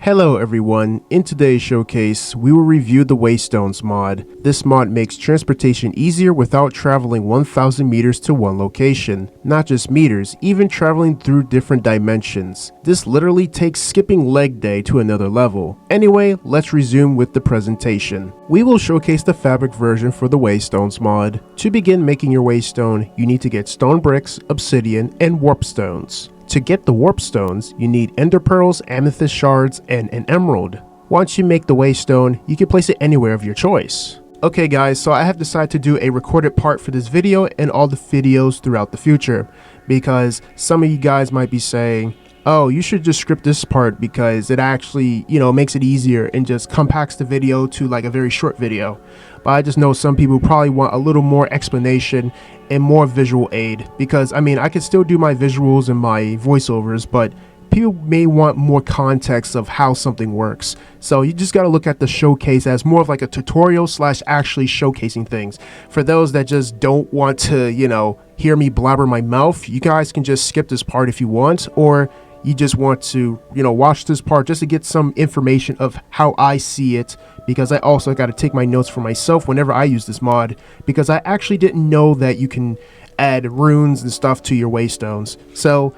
Hello everyone, in today's showcase, we will review the Waystones mod. This mod makes transportation easier without traveling 1000 meters to one location. Not just meters, even traveling through different dimensions. This literally takes skipping leg day to another level. Anyway, let's resume with the presentation. We will showcase the fabric version for the Waystones mod. To begin making your Waystone, you need to get stone bricks, obsidian, and warp stones. To get the warp stones, you need ender pearls, amethyst shards, and an emerald. Once you make the waystone, you can place it anywhere of your choice. Okay guys, so I have decided to do a recorded part for this video and all the videos throughout the future, because some of you guys might be saying, oh, you should just script this part because it actually, makes it easier and just compacts the video to like a very short video. But I just know some people probably want a little more explanation and more visual aid, because I can still do my visuals and my voiceovers, but people may want more context of how something works. So you just got to look at the showcase as more of like a tutorial / actually showcasing things. For those that just don't want to, hear me blabber my mouth, you guys can just skip this part if you want, or you just want to, watch this part just to get some information of how I see it, because I also got to take my notes for myself whenever I use this mod, because I actually didn't know that you can add runes and stuff to your waystones. So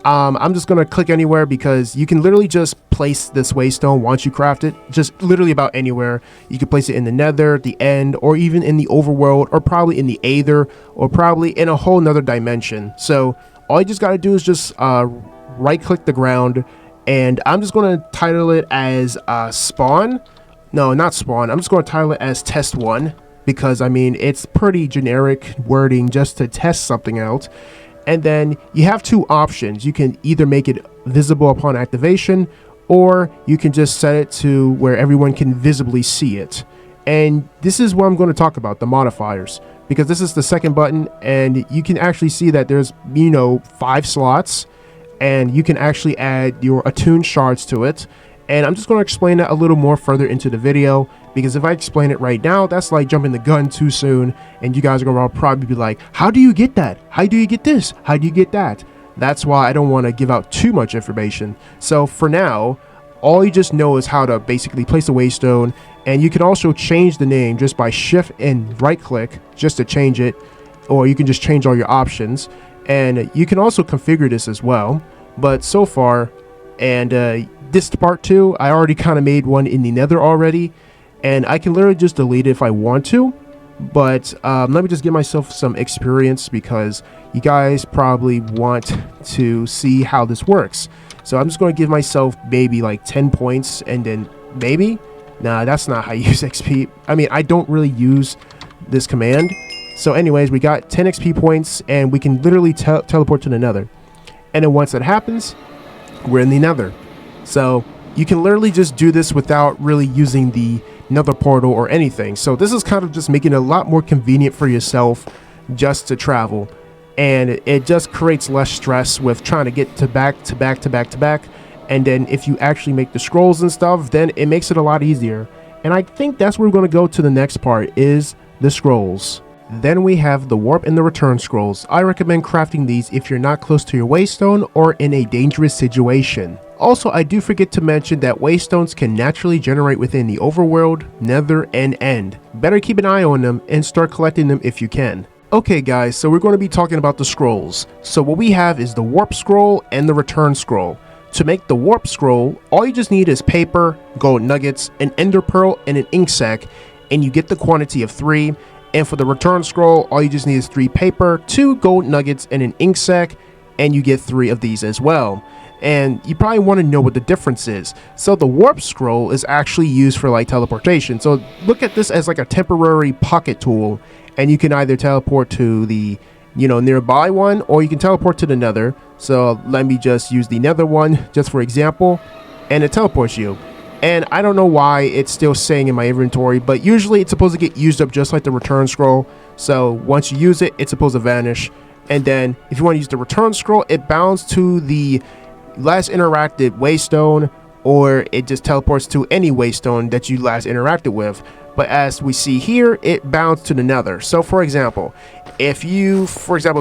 I'm just gonna click anywhere, because you can literally just place this waystone once you craft it, just literally about anywhere. You can place it in the nether, the end, or even in the overworld, or probably in the aether, or probably in a whole nother dimension. So all you just got to do is just right click the ground, and I'm just going to title it as spawn. No, not spawn. I'm just going to title it as test 1, because it's pretty generic wording just to test something out. And then you have two options. You can either make it visible upon activation, or you can just set it to where everyone can visibly see it. And this is what I'm going to talk about, the modifiers, because this is the second button, and you can actually see that there's 5 slots, and you can actually add your attuned shards to it. And I'm just going to explain that a little more further into the video, because if I explain it right now, that's like jumping the gun too soon, and you guys are going to probably be like, how do you get that? How do you get this? How do you get that? That's why I don't want to give out too much information. So for now, all you just know is how to basically place a waystone, and you can also change the name just by shift and right click just to change it, or you can just change all your options. And you can also configure this as well. But so far, and this part 2, I already kind of made one in the nether already, and I can literally just delete it if I want to. But let me just give myself some experience, because you guys probably want to see how this works. So I'm just going to give myself maybe like 10 points, and then maybe, nah, that's not how you use XP. I don't really use this command. So anyways, we got 10 XP points, and we can literally teleport to the nether. And then once that happens, we're in the nether. So you can literally just do this without really using the nether portal or anything. So this is kind of just making it a lot more convenient for yourself just to travel. And it just creates less stress with trying to get to back. And then if you actually make the scrolls and stuff, then it makes it a lot easier. And I think that's where we're going to go to the next part, is the scrolls. Then we have the warp and the return scrolls. I recommend crafting these if you're not close to your waystone or in a dangerous situation. Also, I do forget to mention that waystones can naturally generate within the overworld, nether, and end. Better keep an eye on them and start collecting them if you can. Okay guys, so we're going to be talking about the scrolls. So what we have is the warp scroll and the return scroll. To make the warp scroll, all you just need is paper, gold nuggets, an ender pearl, and an ink sac, and you get the quantity of 3. And for the return scroll, all you just need is 3 paper, 2 gold nuggets, and an ink sac, and you get 3 of these as well. And you probably want to know what the difference is. So the warp scroll is actually used for like teleportation. So look at this as like a temporary pocket tool, and you can either teleport to the nearby one, or you can teleport to the nether. So let me just use the nether one just for example, and it teleports you. And I don't know why it's still saying in my inventory, but usually it's supposed to get used up just like the return scroll. So once you use it, it's supposed to vanish. And then if you want to use the return scroll, it bounds to the last interacted waystone, or it just teleports to any waystone that you last interacted with. But as we see here, it bounds to the nether. So for example, if you,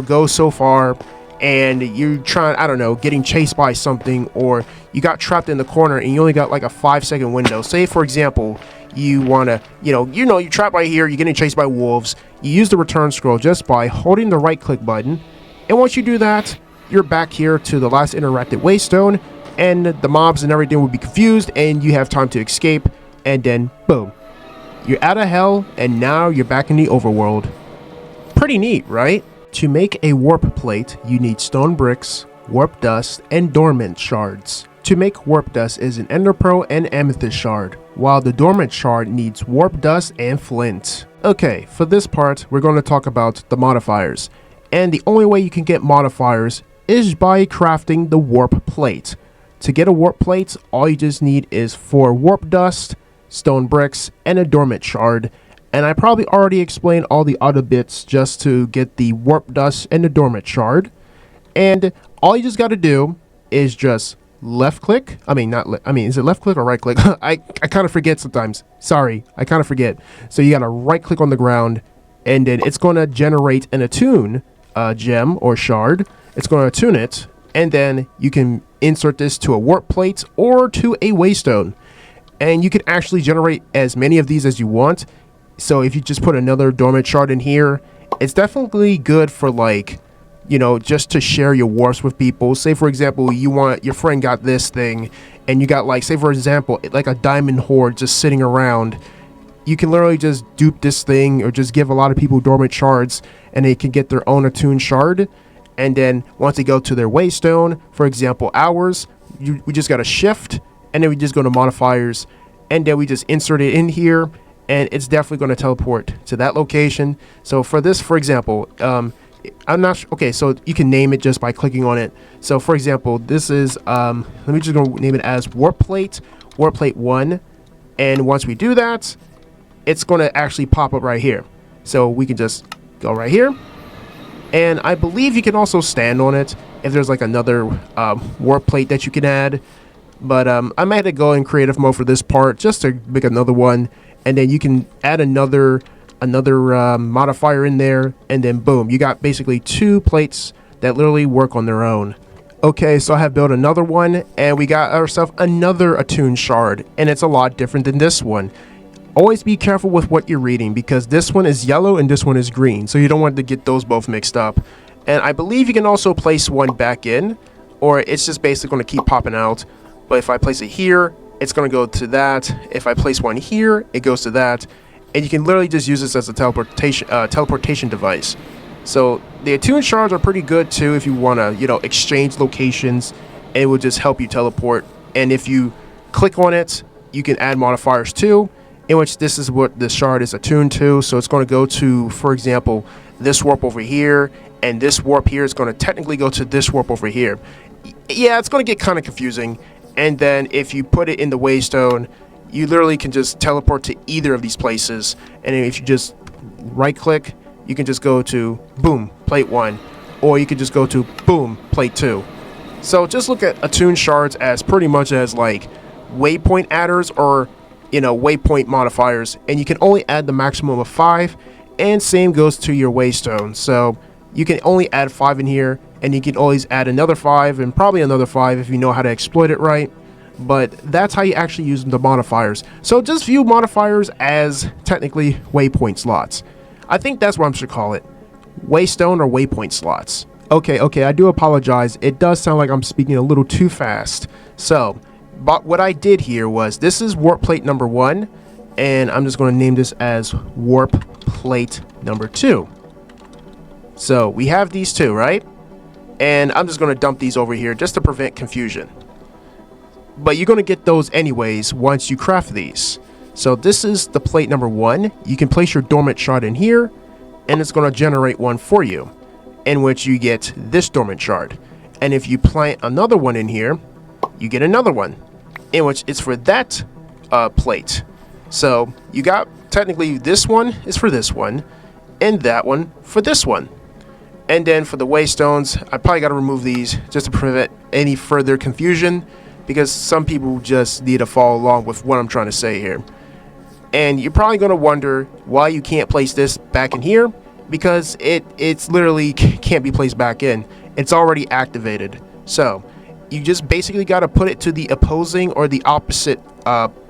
go so far and you're trying, I don't know, getting chased by something, or you got trapped in the corner and you only got like a 5-second window. Say for example, you want to, you're trapped right here, you're getting chased by wolves. You use the return scroll just by holding the right click button, and once you do that, you're back here to the last interactive waystone, and the mobs and everything will be confused, and you have time to escape, and then boom, you're out of hell, and now you're back in the overworld. Pretty neat, right? To make a warp plate, you need stone bricks, warp dust, and dormant shards. To make warp dust is an ender pearl and amethyst shard, while the dormant shard needs warp dust and flint. Okay, for this part, we're going to talk about the modifiers. And the only way you can get modifiers is by crafting the warp plate. To get a warp plate, all you just need is 4 warp dust, stone bricks, and a dormant shard. And I probably already explained all the other bits just to get the warp dust and the dormant shard. And all you just got to do is just left click. Is it left click or right click? I kind of forget sometimes. Sorry, I kind of forget. So you got to right click on the ground, and then it's going to generate an attune gem or shard. It's going to attune it, and then you can insert this to a warp plate or to a waystone. And you can actually generate as many of these as you want. So if you just put another dormant shard in here, it's definitely good for, like, just to share your warps with people. Say for example, your friend got this thing, and you got, like, say for example, like a diamond hoard just sitting around. You can literally just dupe this thing, or just give a lot of people dormant shards, and they can get their own attuned shard. And then once they go to their waystone, for example ours, we just got to shift, and then we just go to modifiers, and then we just insert it in here, and it's definitely going to teleport to that location. So for this, for example, I'm not okay, so you can name it just by clicking on it. So for example, this is let me just go name it as warp plate 1, and once we do that, it's going to actually pop up right here. So we can just go right here, and I believe you can also stand on it if there's like another warp plate that you can add. But I might have to go in creative mode for this part just to make another one, and then you can add another modifier in there, and then boom, you got basically 2 plates that literally work on their own. Okay, so I have built another one, and we got ourselves another attuned shard, and it's a lot different than this one. Always be careful with what you're reading, because this one is yellow and this one is green, so you don't want to get those both mixed up. And I believe you can also place one back in, or it's just basically going to keep popping out. But if I place it here, it's going to go to that. If I place one here, it goes to that. And you can literally just use this as a teleportation device. So the attuned shards are pretty good too if you want to, exchange locations, and it will just help you teleport. And if you click on it, you can add modifiers too, in which this is what the shard is attuned to. So it's going to go to, for example, this warp over here, and this warp here is going to technically go to this warp over here. Yeah, it's going to get kind of confusing. And then if you put it in the waystone, you literally can just teleport to either of these places. And if you just right click, you can just go to boom, plate 1, or you can just go to boom, plate 2. So just look at attuned shards as pretty much as like waypoint adders, or waypoint modifiers, and you can only add the maximum of 5, and same goes to your waystone. So you can only add 5 in here, and you can always add another 5 and probably another 5 if you know how to exploit it right. But that's how you actually use the modifiers. So just view modifiers as technically waypoint slots. I think that's what I should call it. Waystone or waypoint slots. Okay, I do apologize. It does sound like I'm speaking a little too fast. So, but what I did here was, this is warp plate number 1, and I'm just going to name this as warp plate number 2. So we have these 2, right? And I'm just going to dump these over here just to prevent confusion. But you're going to get those anyways once you craft these. So this is the plate number 1. You can place your dormant shard in here, and it's going to generate one for you, in which you get this dormant shard. And if you plant another one in here, you get another one, in which it's for that plate. So you got, technically, this one is for this one, and that one for this one. And then for the waystones, I probably got to remove these just to prevent any further confusion, because some people just need to follow along with what I'm trying to say here. And you're probably going to wonder why you can't place this back in here, because it's literally can't be placed back in. it's already activated. So you just basically got to put it to the opposing or the opposite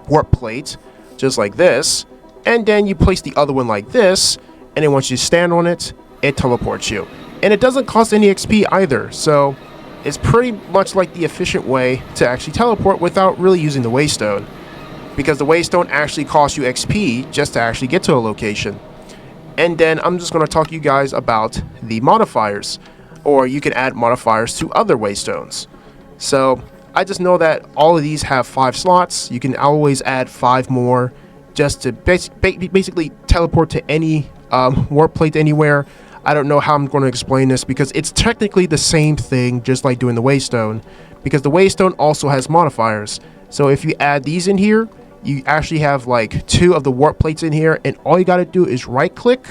warp plate, just like this, and then you place the other one like this, and then once you stand on it, it teleports you. And it doesn't cost any XP either, so it's pretty much like the efficient way to actually teleport without really using the waystone, because the waystone actually costs you XP just to actually get to a location. And then I'm just going to talk to you guys about the modifiers, or you can add modifiers to other waystones. So I just know that all of these have 5 slots. You can always add 5 more just to basically teleport to any warp plate anywhere. I don't know how I'm going to explain this because it's technically the same thing, just like doing the waystone, because the waystone also has modifiers. So if you add these in here, you actually have like 2 of the warp plates in here, and all you got to do is right click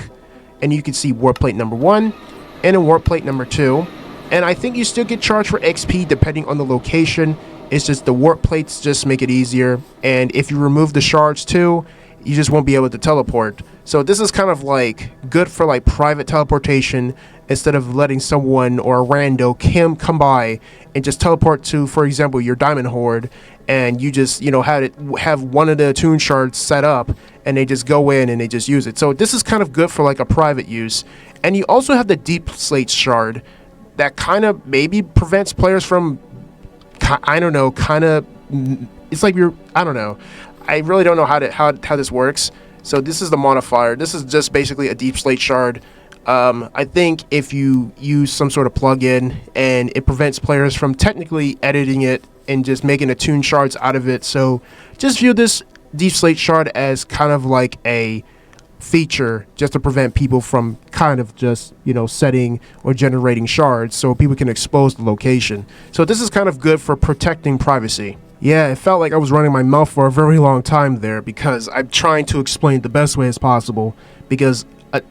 and you can see warp plate number 1 and a warp plate number 2. And I think you still get charged for XP depending on the location. It's just the warp plates just make it easier, and if you remove the shards too, you just won't be able to teleport. So this is kind of like good for like private teleportation, instead of letting someone or a rando come by and just teleport to, for example, your diamond hoard, and you just, you know, have one of the tune shards set up and they just go in and they just use it. So this is kind of good for like a private use. And you also have the deep slate shard that kind of maybe prevents players from, I don't know, kind of, it's like I don't know. I really don't know how this works. So this is the modifier. This is just basically a deep slate shard. I think if you use some sort of plugin, and it prevents players from technically editing it and just making a tune shards out of it. So just view this deep slate shard as kind of like a feature just to prevent people from kind of just, you know, setting or generating shards so people can expose the location. So this is kind of good for protecting privacy. Yeah, it felt like I was running my mouth for a very long time there, because I'm trying to explain the best way as possible, because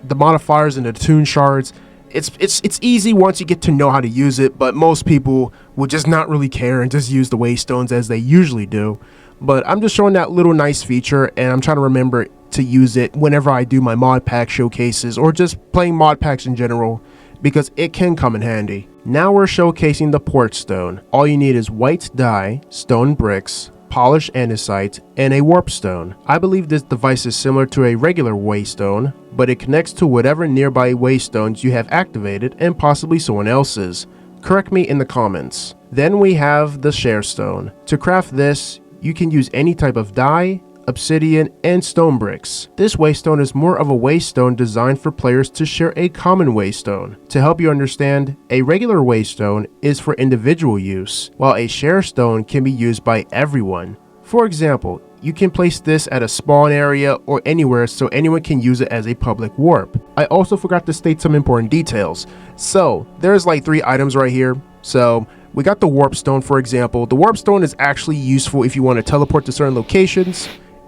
the modifiers and the tune shards, it's easy once you get to know how to use it, but most people will just not really care and just use the waystones as they usually do. But I'm just showing that little nice feature, and I'm trying to remember to use it whenever I do my mod pack showcases or just playing mod packs in general, because it can come in handy. Now we're showcasing the Portstone. All you need is white dye, stone bricks, polished andesite, and a warpstone. I believe this device is similar to a regular waystone, but it connects to whatever nearby waystones you have activated and possibly someone else's. Correct me in the comments. Then we have the Sharestone. To craft this, you can use any type of dye, obsidian, and stone bricks. This waystone is more of a waystone designed for players to share a common waystone. To help you understand, a regular waystone is for individual use, while a sharestone can be used by everyone. For example, you can place this at a spawn area or anywhere so anyone can use it as a public warp. I also forgot to state some important details. So there's like 3 items right here. So we got the warpstone, for example. The warpstone is actually useful if you want to teleport to certain locations,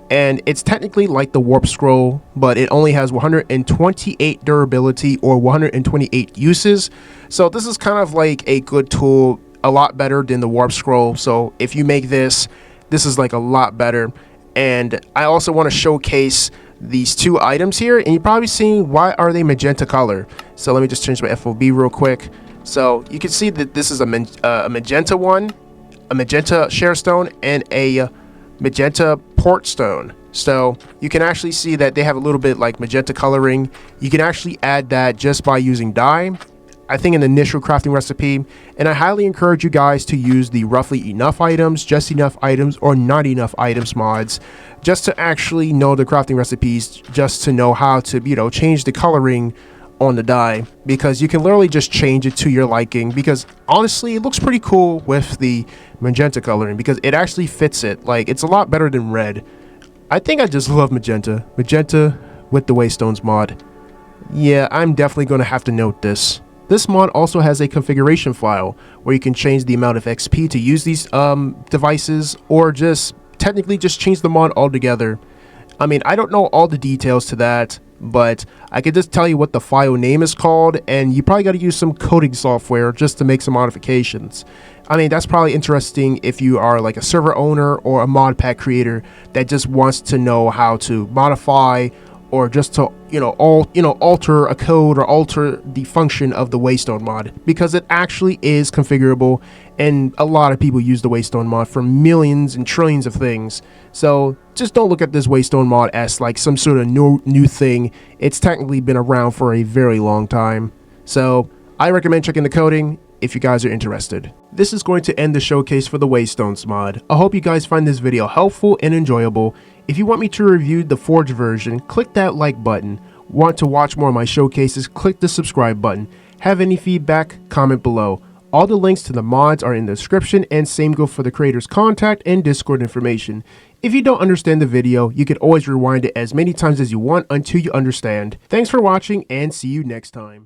and it's technically like the warp scroll, but it only has 128 durability or 128 uses. So this is kind of like a good tool, a lot better than the warp scroll. So if you make this is like a lot better. And I also want to showcase these 2 items here, and you're probably seeing, why are they magenta color? So let me just change my FOB real quick. So you can see that this is a magenta one, a magenta sharestone, and a magenta portstone. So you can actually see that they have a little bit like magenta coloring. You can actually add that just by using dye, I think, in the initial crafting recipe. And I highly encourage you guys to use the roughly enough items, just enough items, or not enough items mods, just to actually know the crafting recipes, just to know how to, you know, change the coloring on the dye, because you can literally just change it to your liking, because honestly it looks pretty cool with the magenta coloring, because it actually fits it. Like, it's a lot better than red. I think I just love magenta with the Waystones mod. Yeah, I'm definitely going to have to note this. This mod also has a configuration file where you can change the amount of XP to use these devices, or just technically just change the mod altogether. I mean, I don't know all the details to that, but I can just tell you what the file name is called, and you probably got to use some coding software just to make some modifications. I mean, that's probably interesting if you are like a server owner or a mod pack creator that just wants to know how to modify or just to alter a code or alter the function of the Waystone mod, because it actually is configurable, and a lot of people use the Waystone mod for millions and trillions of things. So just don't look at this Waystone mod as like some sort of new thing. It's technically been around for a very long time. So I recommend checking the coding if you guys are interested. This is going to end the showcase for the Waystones mod. I hope you guys find this video helpful and enjoyable. If you want me to review the forged version, click that like button. Want to watch more of my showcases, click the subscribe button. Have any feedback, comment below. All the links to the mods are in the description, and same go for the creator's contact and Discord information. If you don't understand the video, you can always rewind it as many times as you want until you understand. Thanks for watching, and see you next time.